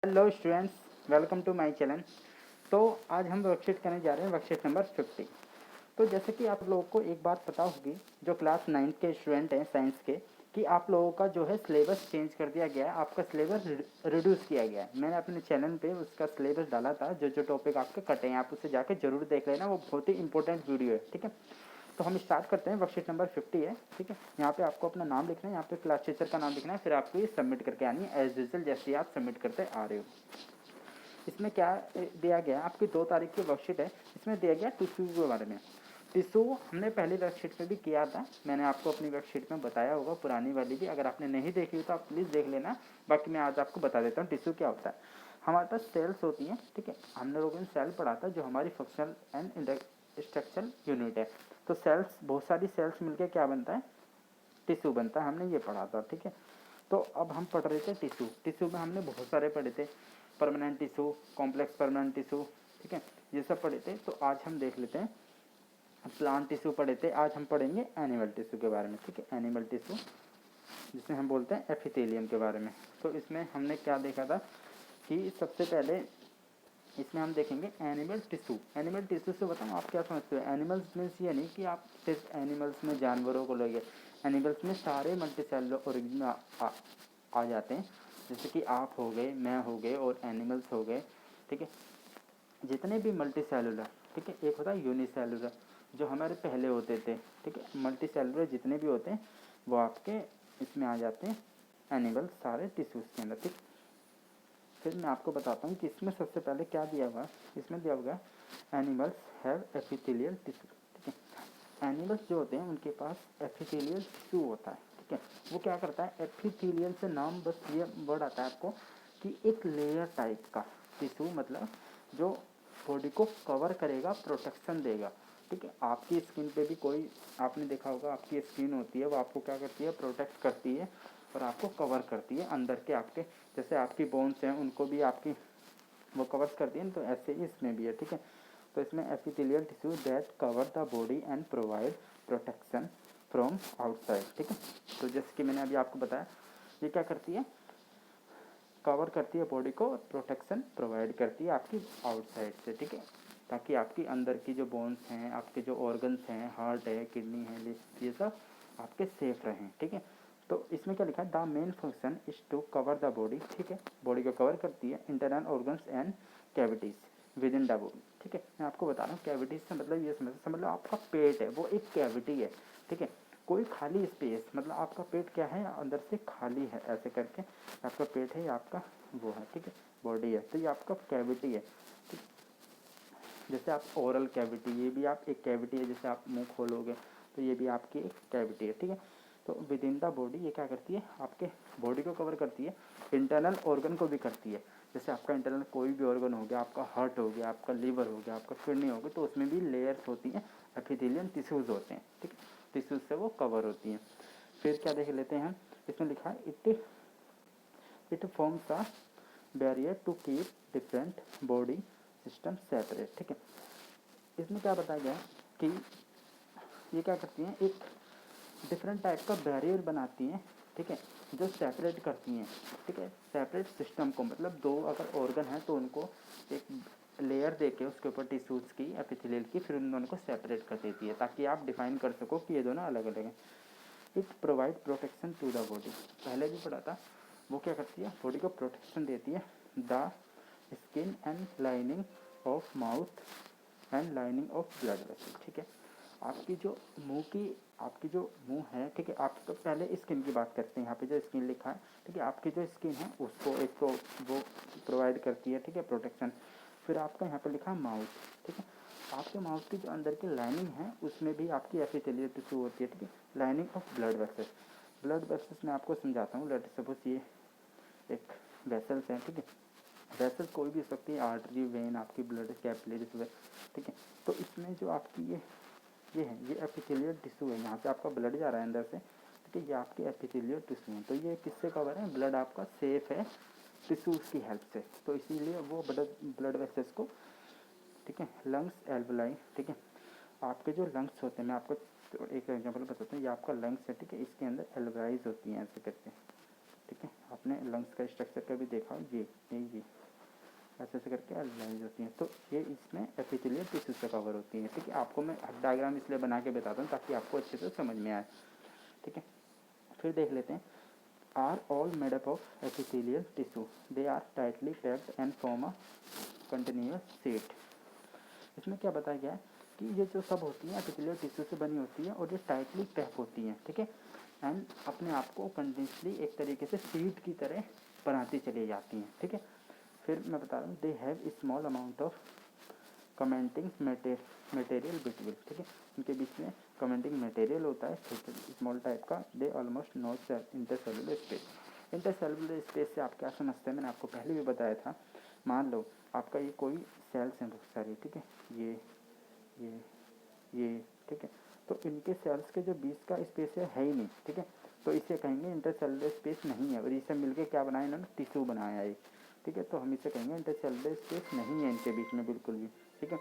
Hello students, welcome to my channel. तो आज हम वर्कशीट करने जा रहे हैं, वर्कशीट नंबर 50। तो जैसे कि आप लोगों को एक बात पता होगी, जो क्लास 9 के स्टूडेंट हैं साइंस के, कि आप लोगों का जो है सिलेबस चेंज कर दिया गया है, आपका सिलेबस रिड्यूस किया गया है। मैंने अपने चैनल पे उसका सिलेबस डाला था, जो जो टॉपिक आपके कटे हैं आप उसे जाके जरूर देख लेना, वो बहुत ही इंपॉर्टेंट वीडियो है। ठीक है, तो हम स्टार्ट करते हैं। वर्कशीट नंबर 50 है। ठीक है, यहाँ पे आपको अपना नाम लिखना है, यहाँ पे क्लास टीचर का नाम लिखना है, फिर आपको ये सबमिट करके आनी है एज यूजुअल, जैसे आप सबमिट करते आ रहे हो। इसमें क्या दिया गया, आपकी 2 तारीख की वर्कशीट है। इसमें दिया गया टिश्यू के बारे में। टिश्यू हमने पहली वर्कशीट में भी किया था, मैंने आपको अपनी वर्कशीट में बताया होगा, पुरानी वाली भी। अगर आपने नहीं देखी हो तो आप प्लीज़ देख लेना, बाकी मैं आज आपको बता देता हूँ टिश्यू क्या होता है। हमारे पास सेल्स होती हैं। ठीक है, हमने लोगों ने सेल पढ़ा था, जो हमारी फंक्शनल एंड स्ट्रक्चरल यूनिट है। तो सेल्स, बहुत सारी सेल्स मिलकर क्या बनता है, टिश्यू बनता है, हमने ये पढ़ा था। ठीक है, तो अब हम पढ़ रहे थे टिश्यू। टिश्यू में हमने बहुत सारे पढ़े थे, permanent tissue, complex permanent tissue. ठीक है, ये सब पढ़े थे। तो आज हम देख लेते हैं, प्लांट टिश्यू पढ़े थे, आज हम पढ़ेंगे एनिमल टिश्यू के बारे में। ठीक है, एनिमल टिश्यू जिसे हम बोलते हैं एपिथेलियम के बारे में। तो इसमें हमने क्या देखा था कि सबसे पहले इसमें हम देखेंगे एनिमल टिश्यू। एनिमल टिश्यू से बताऊँ आप क्या समझते हो? एनिमल्स मीन्स ये नहीं कि आप सिर्फ एनिमल्स में जानवरों को लोगे, एनिमल्स में सारे मल्टीसेलुलर ऑर्गेनिज्म आ जाते हैं। जैसे कि आप हो गए, मैं हो गए और एनिमल्स हो गए। ठीक है, जितने भी मल्टीसेलुलर, ठीक है, एक होता है यूनिसेलुलर जो हमारे पहले होते थे। ठीक है, मल्टीसेलुलर जितने भी होते हैं वो आपके इसमें आ जाते हैं, एनिमल्स सारे टिश्यूज़ के अंदर। ठीक, फिर मैं आपको बताता हूँ कि इसमें सबसे पहले क्या दिया हुआ है। इसमें दिया हुआ है एनिमल्स हैव एपिथेलियल टिश्यू। ठीक है, एनिमल्स जो होते हैं उनके पास एपिथेलियल टिश्यू होता है। ठीक है, वो क्या करता है, एपिथेलियल से नाम बस ये वर्ड आता है आपको कि एक लेयर टाइप का टिश्यू, मतलब जो बॉडी को कवर करेगा, प्रोटेक्शन देगा। ठीक है, आपकी स्किन पे भी कोई, आपने देखा होगा आपकी स्किन होती है, वो आपको क्या करती है, प्रोटेक्ट करती है और आपको कवर करती है अंदर के आपके, जैसे आपकी बोन्स हैं उनको भी आपकी वो कवर्स करती है, तो ऐसे ही इसमें भी है। ठीक है, तो इसमें epithelial tissue that cover the body and provide protection from outside. ठीक है, तो जैसे कि मैंने अभी आपको बताया, ये क्या करती है, कवर करती है बॉडी को, प्रोटेक्शन प्रोवाइड करती है आपकी आउटसाइड से। ठीक है, ताकि आपकी अंदर की जो बोन्स हैं, आपके जो ऑर्गन्स हैं, हार्ट है, किडनी है, ये सब आपके सेफ रहें। ठीक है, तो इसमें क्या लिखा है, the main function is to cover the body. ठीक है, बॉडी को कवर करती है, internal organs and cavities within the body. ठीक है, मैं आपको बता रहा हूँ कैविटीज से मतलब ये समझ लो आपका पेट है, वो एक कैविटी है। ठीक है, कोई खाली स्पेस, मतलब आपका पेट क्या है, अंदर से खाली है, ऐसे करके आपका पेट है, आपका वो है। ठीक है, बॉडी है, तो ये आपका कैविटी है। ठीक, जैसे आप ओरल कैविटी, ये भी आप एक कैविटी है, जैसे आप मुंह खोलोगे तो ये भी आपकी एक कैविटी है। ठीक है, तो विद इन द बॉडी ये क्या करती है, आपके बॉडी को कवर करती है, इंटरनल ऑर्गन को भी करती है। जैसे आपका इंटरनल कोई भी ऑर्गन हो गया, आपका हार्ट हो गया, आपका लीवर हो गया, आपका किडनी हो गया, तो उसमें भी लेयर्स होती हैं, एपिथेलियम टिश्यूज़ होते हैं। ठीक है, टिश्यूज से वो कवर होती हैं। फिर क्या देख लेते हैं, इसमें लिखा है it forms a barrier to keep different body system separate. ठीक है, इसमें क्या बताया गया कि ये क्या करती हैं, एक डिफरेंट टाइप का बैरियर बनाती हैं। ठीक है, जो सेपरेट करती हैं। ठीक है, सेपरेट सिस्टम को, मतलब दो अगर ऑर्गन है तो उनको एक लेयर देके उसके ऊपर टिश्यूज़ की, एपिथेलियल की, फिर उन दोनों को सेपरेट कर देती है, ताकि आप डिफाइन कर सको कि ये दोनों अलग अलग हैं। It provide protection to the body, पहले भी पढ़ा था, वो क्या करती है, बॉडी को प्रोटेक्शन देती है। The skin and lining of mouth and lining of blood vessel. ठीक है, आपकी जो मुंह की, आपकी जो मुंह है, ठीक है, आप तो पहले स्किन की बात करते हैं, यहाँ पे जो स्किन लिखा है। ठीक है, आपकी जो स्किन है उसको एक वो प्रोवाइड करती है। ठीक है, प्रोटेक्शन। फिर आपका यहाँ पे लिखा है माउथ। ठीक है, आपके माउथ की जो अंदर की लाइनिंग है उसमें भी आपकी एपिथेलियल टिश्यू होती है। ठीक है, lining of blood vessels. Blood vessels मैं आपको समझाता हूँ। लेट सपोज ये एक वेसल्स है। ठीक है, वेसल्स कोई भी हो सकती है, आर्टरी, वेन, आपकी ब्लड कैपिलरीज वगैरह। ठीक है, तो इसमें जो आपकी ये है, ये एपिथेलियल टिश्यू है, यहाँ से आपका ब्लड जा रहा है अंदर से। ठीक है, ये आपके एपिथेलियल टिश्यू है, तो ये किससे कवर है, ब्लड आपका सेफ है टिश्यूज़ की हेल्प से, तो इसीलिए वो ब्लड वेसल्स को। ठीक है, लंग्स एल्वलाई। ठीक है, आपके जो लंग्स होते हैं, मैं आपको एक एग्जांपल बताता हूँ, ये आपका लंग्स है। ठीक है, इसके अंदर एल्वलाइज होती हैं ऐसे करके। ठीक है, अपने लंग्स का स्ट्रक्चर का भी देखा, ये ऐसे ऐसे करके एल्वेलाइज होती हैं। तो ये इसमें एपिथेलियल टिश्यू से कवर होती हैं। ठीक है, आपको मैं डायग्राम इसलिए बना के बताता हूँ ताकि आपको अच्छे से समझ में आए। ठीक है, फिर देख लेते हैं। Are all made up of epithelial tissue, they are tightly packed and form a continuous sheet. इसमें क्या बताया गया है कि ये जो सब होती हैं एपिथेलियल टिश्यू से बनी होती है और ये टाइटली पैक होती हैं। ठीक है, एंड अपने आप को कंटिन्यूसली एक तरीके से शीट की तरह बनाती चली जाती हैं। ठीक है, फिर मैं बता रहा हूँ they have small amount of commenting material between. ठीक है, इनके बीच में कमेंटिंग मटेरियल होता है स्मॉल टाइप का। They almost no intercellular space. Intercellular space से आप क्या समझते हैं, मैंने आपको पहले भी बताया था। मान लो आपका ये कोई सेल्स हैं बहुत सारी, ठीक है, ये ठीक है, तो इनके सेल्स के जो बीच का स्पेस है ही नहीं। ठीक है, तो इसे कहेंगे इंटरसेलुलर स्पेस नहीं है, और इसे मिलके क्या बनाया इन्होंने, टिश्यू बनाया है। ठीक है, तो हम इसे कहेंगे इंटरसेलुलर स्पेस नहीं है इनके बीच में बिल्कुल भी। ठीक है,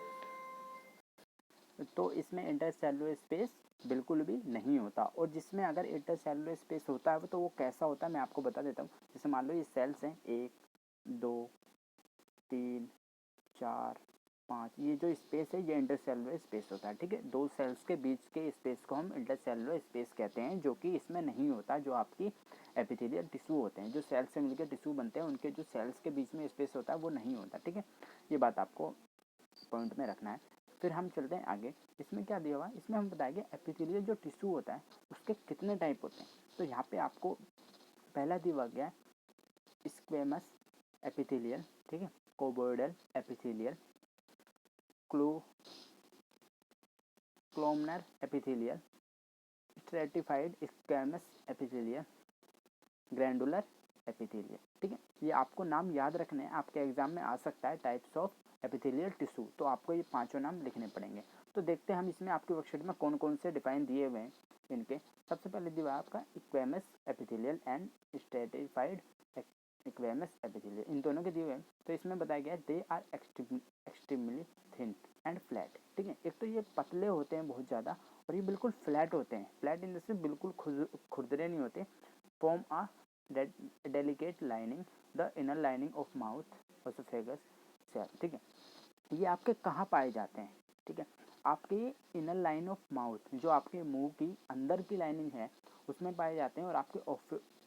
तो इसमें इंटरसेलुलर स्पेस बिल्कुल भी नहीं होता। और जिसमें अगर इंटरसेलुलर स्पेस होता है तो वो कैसा होता है मैं आपको बता देता हूँ। जैसे मान लो ये सेल्स हैं 1 2 3 4 5, ये जो स्पेस है ये इंटरसेलुलर स्पेस होता है। ठीक है, दो सेल्स के बीच के स्पेस को हम इंटरसेलुलर स्पेस कहते हैं, जो कि इसमें नहीं होता। जो आपकी एपिथेलियल टिश्यू होते हैं, जो सेल्स से मिलकर टिश्यू बनते हैं, उनके जो सेल्स के बीच में स्पेस होता है वो नहीं होता। ठीक है, ये बात आपको पॉइंट में रखना है। फिर हम चलते हैं आगे। इसमें क्या दिया हुआ है, इसमें हम बताएंगे एपिथेलियल जो टिश्यू होता है उसके कितने टाइप होते हैं। तो यहाँ पे आपको पहला दिया गया है स्क्वेमस एपिथेलियल, ठीक है, cuboidal epithelial, columnar epithelial, stratified squamous epithelial, glandular epithelial. ठीक है, ये आपको नाम याद रखने हैं, आपके एग्जाम में आ सकता है टाइप्स ऑफ एपिथेलियल टिश्यू, तो आपको ये पांचों नाम लिखने पड़ेंगे। तो देखते हैं हम इसमें आपके वर्कशीट में कौन कौन से डिफाइन दिए हुए हैं इनके। सबसे पहले दिया आपका इक्वेमस epithelial and stratified squamous epithelial, इन दोनों के दिए हुए हैं। तो इसमें बताया गया है they are extremely thin and flat. ठीक है, एक तो ये पतले होते हैं बहुत ज़्यादा, और ये बिल्कुल फ्लैट होते हैं। फ्लैट इन द सेंस बिल्कुल खुरदरे नहीं होते। Form a delicate lining the inner lining of mouth oesophagus cell. ठीक है, ये आपके कहाँ पाए जाते हैं। ठीक है, आपके इनर लाइन ऑफ माउथ, जो आपके मुंह की अंदर की लाइनिंग है उसमें पाए जाते हैं, और आपके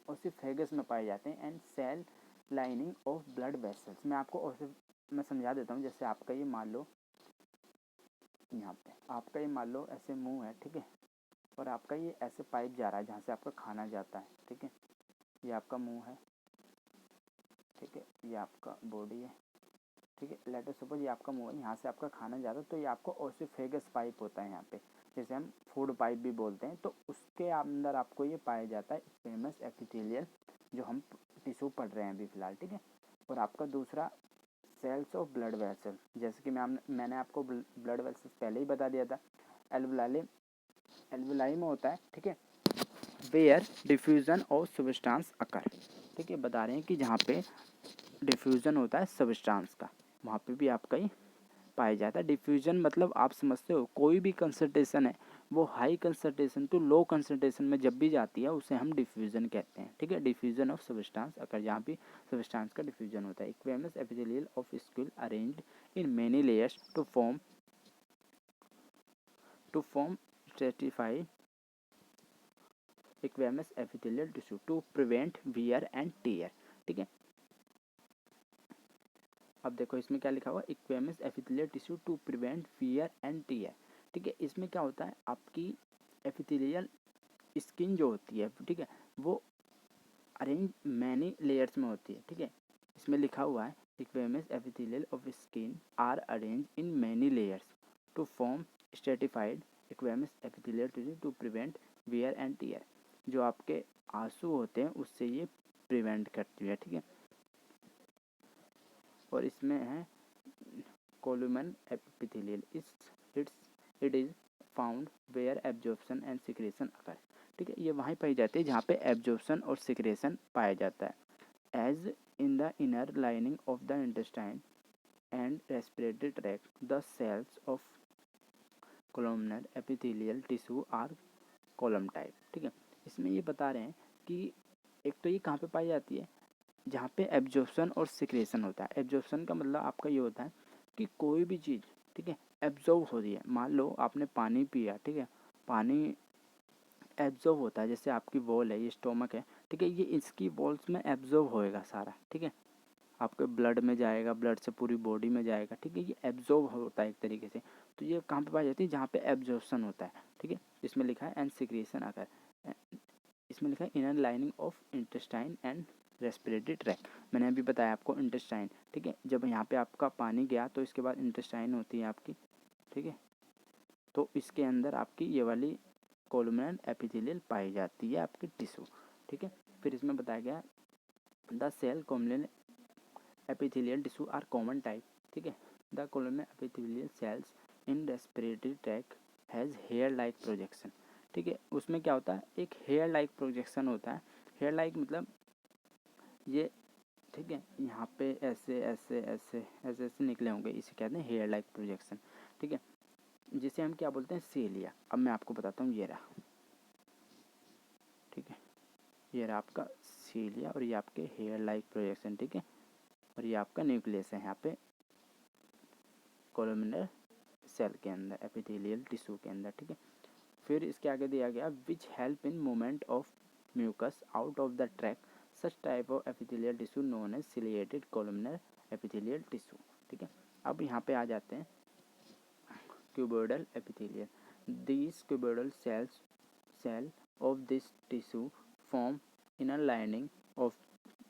ओसोफेगस में पाए जाते हैं। And cell lining of blood vessels. मैं आपको मैं समझा देता हूँ। जैसे आपका ये मान लो, यहाँ पे आपका ये मान लो ऐसे मुंह है, ठीक है, और आपका ये ऐसे पाइप जा रहा है जहाँ से आपका खाना जाता है। ठीक है, ये आपका मुंह है, ठीक है, ये आपका बॉडी है। ठीक है, लेटर सपोज ये आपका मुंह है, यहाँ से आपका खाना जाता है, तो ये आपका ओसोफेगस पाइप होता है यहाँ पे, जैसे हम फूड पाइप भी बोलते हैं। तो उसके अंदर आपको ये पाया जाता है स्क्वेमस एपिथेलियल, जो हम टिश्यू पढ़ रहे हैं अभी फिलहाल। ठीक है, और आपका दूसरा सेल्स ऑफ ब्लड वेसल, जैसे कि मैंने आपको ब्लड वेसल्स पहले ही बता दिया था। एल्वुलाई में होता है, ठीक है, वेयर डिफ्यूजन ऑफ सब्सटेंस अकर। ठीक है, बता रहे हैं कि जहाँ पे डिफ्यूजन होता है सब्सटेंस का, वहाँ पे भी आपका ही पाया जाता है। डिफ्यूजन मतलब आप समझते हो, कोई भी कंसंट्रेशन है वो high concentration to low concentration में जब भी जाती है उसे हम डिफ्यूजन कहते हैं। ठीक है, डिफ्यूजन ऑफ सब्सटेंस अगर जहाँ भी सब्सटेंस का डिफ्यूजन होता है। Squamous epithelial of skin arranged in many layers to form stratified squamous epithelial tissue to prevent wear and tear. ठीक है, अब देखो इसमें क्या लिखा हुआ, squamous epithelial tissue to prevent wear and tear. ठीक है, इसमें क्या होता है, आपकी एपिथेलियल स्किन जो होती है, ठीक है, वो अरेंज मैनी लेयर्स में होती है। ठीक है, इसमें लिखा हुआ है squamous epithelial of skin are arrange in many layers to form stratified squamous epithelial tissue to prevent wear and tear. जो आपके आंसू होते हैं उससे ये प्रिवेंट करती है। ठीक है, और इसमें है columnar epithelial, it is found where absorption and secretion occur. ठीक है, ये वहीं पाई जाती है जहाँ पे एब्जॉर्प्शन और सिक्रेशन पाया जाता है। As in the inner lining of the intestine and respiratory tract the cells of columnar epithelial tissue are column type. ठीक है, इसमें ये बता रहे हैं कि एक तो ये कहाँ पे पाई जाती है, जहाँ पे एब्जॉर्प्शन और सिक्रेशन होता है। एब्जॉर्प्शन का मतलब आपका ये होता है कि कोई भी चीज़, ठीक है, एब्जॉर्ब हो रही है। मान लो आपने पानी पिया, ठीक है, पानी एब्जॉर्ब होता है, जैसे आपकी वॉल है, ये स्टोमक है, ठीक है, ये इसकी वॉल्स में एब्जॉर्ब होएगा सारा, ठीक है, आपके ब्लड में जाएगा, ब्लड से पूरी बॉडी में जाएगा, ठीक है, ये एब्जॉर्ब होता है एक तरीके से। तो ये कहाँ पे पाई जाती है, जहाँ पे एब्जॉर्प्शन होता है, ठीक है। इसमें लिखा है एंड सिक्रेशन आकर, इसमें लिखा है inner lining of intestine and respiratory track. मैंने अभी बताया आपको इंटेस्टाइन, ठीक है, जब यहाँ पे आपका पानी गया तो इसके बाद इंटेस्टाइन होती है आपकी, ठीक है, तो इसके अंदर आपकी ये वाली कोलुमेनल एपिथेलियल पाई जाती है आपकी टिश्यू, ठीक है। फिर इसमें बताया गया the cell columnar epithelial tissue are common type, ठीक है। The columnar epithelial cells in respiratory tract has hair like projection, ठीक है। उसमें क्या होता है, एक हेयर लाइक प्रोजेक्शन होता है। हेयर लाइक मतलब ये, ठीक है, यहाँ पे ऐसे ऐसे ऐसे ऐसे ऐसे निकले होंगे, इसे कहते हैं हेयर लाइक प्रोजेक्शन, ठीक है, जिसे हम क्या बोलते हैं, सीलिया। अब मैं आपको बताता हूँ, ये रहा, ठीक है, ये रहा आपका सीलिया और ये आपके हेयर लाइक प्रोजेक्शन, ठीक है, और ये आपका न्यूक्लियस है यहाँ पे कोलुमिनर सेल के अंदर, एपिथेलियल टिश्यू के अंदर, ठीक है। फिर इसके आगे दिया गया which help in movement of mucus out of the tract, such type of epithelial tissue known as ciliated columnar epithelial tissue, ठीक है। अब यहाँ पे आ जाते हैं cuboidal epithelial. These cuboidal cell of this tissue form inner lining of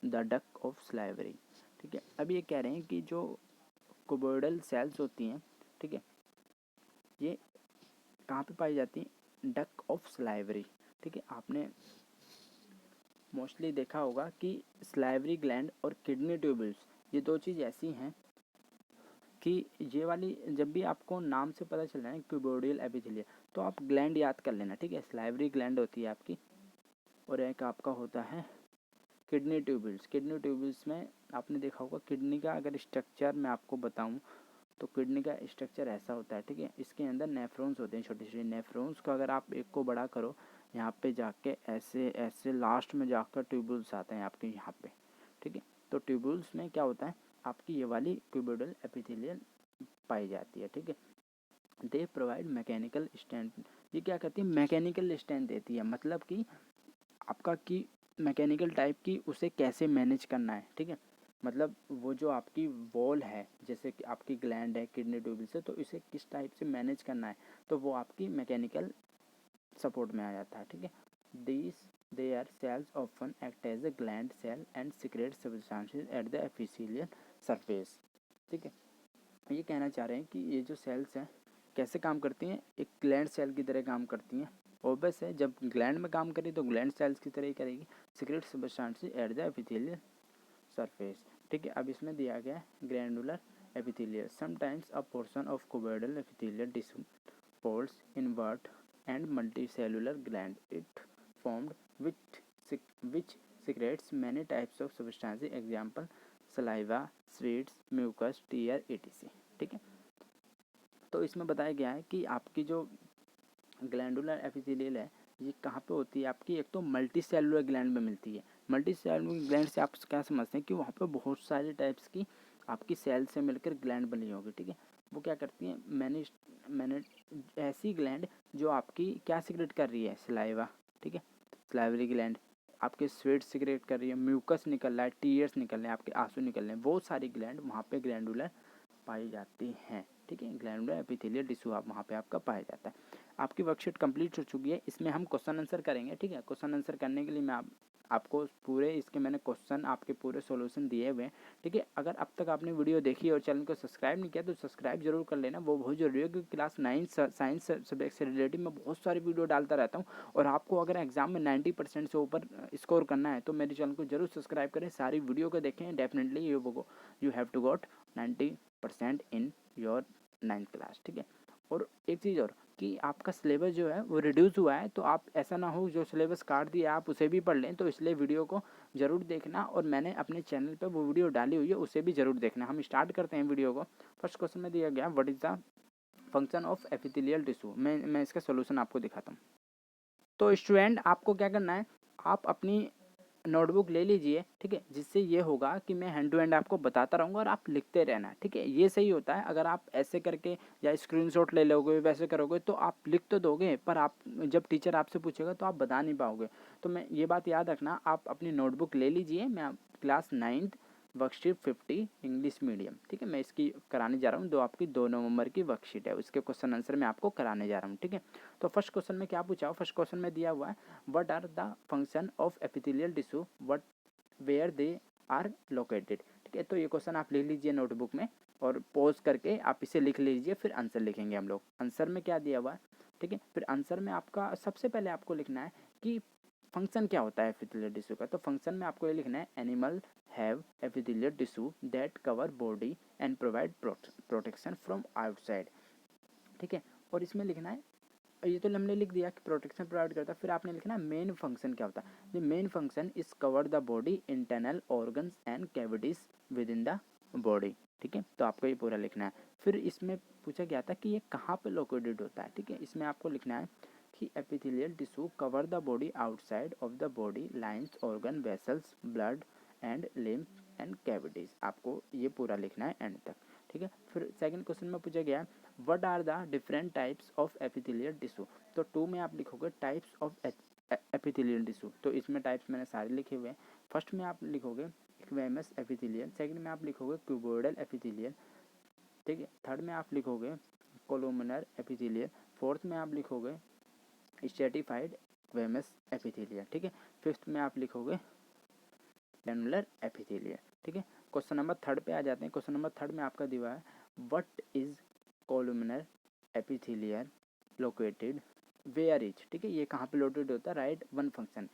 the duct of salivary, ठीक है। अब ये कह रहे हैं कि जो क्यूबोइडल सेल्स होती हैं, ठीक है, ये कहाँ पे पाई जाती है, डक्ट ऑफ स्लाइवरी, ठीक है। आपने मोस्टली देखा होगा कि स्लाइवरी ग्लैंड और किडनी ट्यूबल्स, ये दो चीज़ ऐसी हैं कि ये वाली जब भी आपको नाम से पता चल रहा है क्यूबोइडल एपिथेलियल, तो आप ग्लैंड याद कर लेना, ठीक है। स्लाइवरी ग्लैंड होती है आपकी, और एक आपका होता है किडनी ट्यूबल्स। किडनी ट्यूबल्स में आपने देखा होगा, किडनी का अगर स्ट्रक्चर मैं आपको बताऊं तो किडनी का स्ट्रक्चर ऐसा होता है, ठीक है। इसके अंदर नेफ्रॉन्स होते हैं, छोटे छोटे नेफ्रॉन्स को अगर आप एक को बड़ा करो, यहाँ पे जाके ऐसे ऐसे लास्ट में जाकर ट्यूबल्स आते हैं आपके यहाँ पे, ठीक है। तो ट्यूबल्स में क्या होता है, आपकी ये वाली क्यूबोइडल एपिथेलियल पाई जाती है, ठीक है। दे प्रोवाइड मैकेनिकल स्ट्रेंथ, ये क्या करती है, मैकेनिकल स्ट्रेंथ देती है, मतलब कि आपका की मैकेनिकल टाइप की उसे कैसे मैनेज करना है, ठीक है। मतलब वो जो आपकी वॉल है, जैसे कि आपकी ग्लैंड है किडनी ट्यूबल से, तो इसे किस टाइप से मैनेज करना है, तो वो आपकी मैकेनिकल सपोर्ट में आ जाता है, ठीक है। These they are cells often act as a gland cell and secrete substances at the epithelial surface, ठीक है। ये कहना चाह रहे हैं कि ये जो सेल्स हैं कैसे काम करती हैं, एक ग्लैंड सेल की तरह काम करती हैं। ऑब्वियस है, जब ग्लैंड में काम करेगी तो ग्लैंड सेल्स की तरह ही करेगी, secret substances at the epithelial surface, ठीक है। अब इसमें दिया गया है granular epithelial, sometimes a portion of cuboidal epithelial tissue folds inward and multicellular gland it formed which secretes many types of substances, example saliva, sweats, mucus, tear, etc, ठीक है। तो इसमें बताया गया है कि आपकी जो ग्लैंडुलर एपिथेलियल है, ये कहाँ पे होती है आपकी, एक तो मल्टी सेलुलर ग्लैंड में मिलती है। मल्टी सेलुलर ग्लैंड से आप क्या समझते हैं कि वहाँ पे बहुत सारे टाइप्स की आपकी सेल से मिलकर ग्लैंड बनी होगी, ठीक है। वो क्या करती हैं, मैंने ऐसी ग्लैंड जो आपकी क्या सिक्रेट कर रही है, सलाइवा, ठीक है, सलाइवरी ग्लैंड आपके स्वेट सिक्रेट कर रही है, म्यूकस निकल रहा है, टीयर्स निकल रहे हैं, आपके आंसू निकल रहे हैं, वो सारी ग्लैंड वहाँ पे ग्लैंडुलर पाई जाती हैं, ठीक है। ग्लैंडुलर एपिथेलियल टिश्यू आप वहाँ पे आपका पाया जाता है। आपकी वर्कशीट कंप्लीट हो चुकी है, इसमें हम क्वेश्चन आंसर करेंगे, ठीक है। क्वेश्चन आंसर करने के लिए मैं आपको पूरे इसके मैंने क्वेश्चन आपके पूरे सॉल्यूशन दिए हुए हैं, ठीक है। अगर अब तक आपने वीडियो देखी और चैनल को सब्सक्राइब नहीं किया तो सब्सक्राइब जरूर कर लेना, वो बहुत जरूरी है, क्योंकि क्लास 9 साइंस सब्जेक्ट से रिलेटेड मैं बहुत सारी वीडियो डालता रहता हूँ। और आपको अगर एग्जाम में 90% से ऊपर स्कोर करना है तो मेरे चैनल को जरूर सब्सक्राइब करें, सारी वीडियो को देखें, definitely you have to got 90% in your 9th class, ठीक है। और एक चीज़ और कि आपका सिलेबस जो है वो रिड्यूस हुआ है, तो आप ऐसा ना हो जो सिलेबस काट दिया आप उसे भी पढ़ लें, तो इसलिए वीडियो को ज़रूर देखना, और मैंने अपने चैनल पे वो वीडियो डाली हुई है उसे भी ज़रूर देखना। हम स्टार्ट करते हैं वीडियो को। फर्स्ट क्वेश्चन में दिया गया what is the function of epithelial tissue, मैं इसका सोल्यूशन आपको दिखाता हूँ। तो स्टूडेंट आपको क्या करना है, आप अपनी नोटबुक ले लीजिए, ठीक है, जिससे ये होगा कि मैं हैंड टू हैंड आपको बताता रहूँगा और आप लिखते रहना, ठीक है। ये सही होता है। अगर आप ऐसे करके या स्क्रीनशॉट ले लोगे वैसे करोगे तो आप लिख तो दोगे, पर आप जब टीचर आपसे पूछेगा तो आप बता नहीं पाओगे। तो मैं ये बात याद रखना, आप अपनी नोटबुक ले लीजिए। मैं class 9th worksheet 50 English medium, ठीक है, मैं इसकी कराने जा रहा हूँ। आपकी 2 नवंबर की वर्कशीट है, उसके क्वेश्चन आंसर मैं आपको कराने जा रहा हूँ, ठीक है। तो फर्स्ट क्वेश्चन में क्या पूछा हो, फर्स्ट क्वेश्चन में दिया हुआ है what are the function of epithelial tissue what where they are located, ठीक है। तो ये क्वेश्चन आप लिख लीजिए नोटबुक में और पॉज करके आप इसे लिख लीजिए, फिर आंसर लिखेंगे हम लोग। आंसर में क्या दिया हुआ है, ठीक है। फिर आंसर में आपका सबसे पहले आपको लिखना है कि फंक्शन क्या होता है एपिथेलियल टिश्यू का। तो फंक्शन में आपको ये लिखना है animal have epithelial tissue that cover body and provide protection from outside, ठीक है। और इसमें लिखना है, ये तो हमने लिख दिया कि प्रोटेक्शन प्रोवाइड करता है। फिर आपने लिखना है मेन फंक्शन क्या होता है। The main function is cover the body internal organs and cavities within the body, ठीक है। तो आपको ये पूरा लिखना है। फिर इसमें पूछा गया था कि ये कहाँ पे लोकेटेड होता है, ठीक है। इसमें आपको लिखना है कि epithelial tissue cover the body outside of the body lines organ vessels blood and lymph and cavities. आपको ये पूरा लिखना है एंड तक, ठीक है। फिर सेकंड क्वेश्चन में पूछा गया what are the different types of epithelial tissue. तो 2 में आप लिखोगे टाइप्स ऑफ एपिथेलियल टिश्यू। तो इसमें टाइप्स मैंने सारे लिखे हुए हैं। फर्स्ट में आप लिखोगे इक्वेमस एपिथेलियल, सेकंड में आप लिखोगे क्यूबोइडल एपिथेलियल, ठीक है। थर्ड में आप लिखोगे कोलुमिनर एपिथेलियल, फोर्थ में आप लिखोगे स्ट्रेटिफाइड इक्वेमस एपिथेलियल, ठीक है। फिफ्थ में आप लिखोगे ग्रैनुलर एपिथेलियल, ठीक है। क्वेश्चन नंबर थर्ड पे आ जाते हैं। क्वेश्चन नंबर थर्ड में आपका दिया है what is columnar epithelial located where is, ठीक है। ये कहाँ पे लोकेटेड होता है, राइट वन फंक्शन,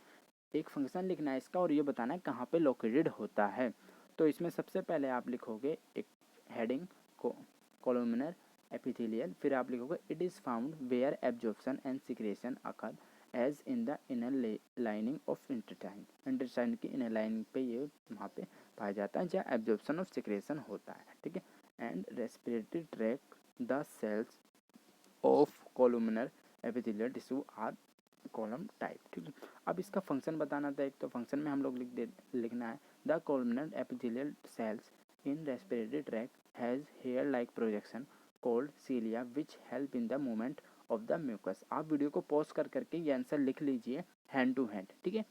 एक फंक्शन लिखना है इसका और ये बताना है कहाँ पे लोकेटेड होता है। तो इसमें सबसे पहले आप लिखोगे एक हेडिंग को कोलुमिनर एपिथेलियल, फिर आप लिखोगे it is found where absorption and secretion occur as in the inner lining of intestine. Intestine की इनर लाइनिंग पे ये वहाँ पे पाया जाता है जहाँ एब्जॉर्प्शन ऑफ सिक्रेशन होता है, ठीक है। And respiratory tract the cells of columnar epithelial tissue are column type, ठीक है। अब इसका फंक्शन बताना था। एक तो फंक्शन में हम लोग लिखना है the columnar epithelial cells in respiratory tract has hair like projection called cilia which help in the movement of the mucus. आप वीडियो को पॉज कर करके ये आंसर लिख लीजिए हैंड टू हैंड, ठीक है।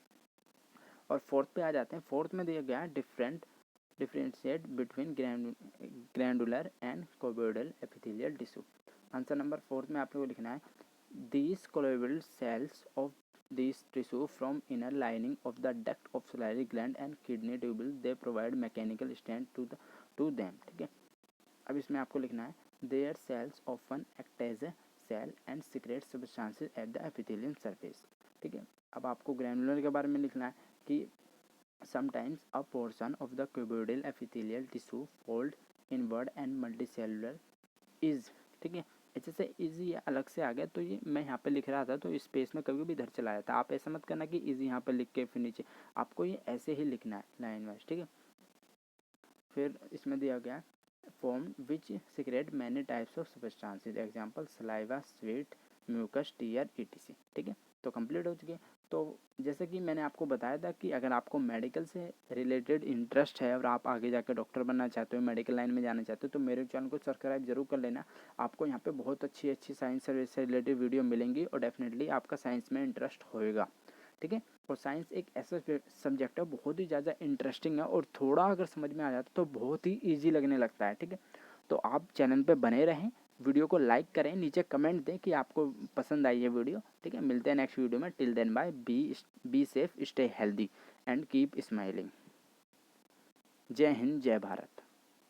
और फोर्थ पे आ जाते हैं। फोर्थ में दिया गया है differentiate between glandular and cuboidal epithelial tissue. Answer number fourth में आपको लिखना है these colloidal cells of these tissue from inner lining of the duct of salivary gland and kidney tubule they provide mechanical strength to them, ठीक है। अब इसमें आपको लिखना है their cells often act as a cell and secrete substances at the epithelial surface, ठीक है। अब आपको ग्रैनुलर के बारे में लिखना है कि sometimes a portion of the cuboidal epithelial tissue fold inward and multicellular is, ठीक है। जैसे इजी अलग से आ गया तो ये मैं यहाँ पे लिख रहा था तो इस पेज में कभी भी इधर चला जाता। आप ऐसा मत करना कि इजी यहाँ पे लिख के फिर नीचे, आपको ये ऐसे ही लिखना है लाइन वाइज, ठीक है। फिर इसमें दिया गया form which secrete many types of substances example saliva sweat mucus tear ETC, ठीक है। तो कंप्लीट हो चुकी है। तो जैसे कि मैंने आपको बताया था कि अगर आपको मेडिकल से रिलेटेड इंटरेस्ट है और आप आगे जाकर डॉक्टर बनना चाहते हो, मेडिकल लाइन में जाना चाहते हो, तो मेरे चैनल को सब्सक्राइब जरूर कर लेना। आपको यहाँ पे बहुत अच्छी अच्छी साइंस से रिलेटेड वीडियो मिलेंगी और डेफिनेटली आपका साइंस में इंटरेस्ट होएगा, ठीक है। और साइंस एक ऐसा सब्जेक्ट है बहुत ही ज़्यादा इंटरेस्टिंग है और थोड़ा अगर समझ में आ जाता तो बहुत ही ईजी लगने लगता है, ठीक है। तो आप चैनल पे बने रहें, वीडियो को लाइक करें, नीचे कमेंट दें कि आपको पसंद आई है वीडियो, ठीक है। मिलते हैं नेक्स्ट वीडियो में। Till then bye, be safe, stay healthy and keep smiling. जय हिंद, जय भारत।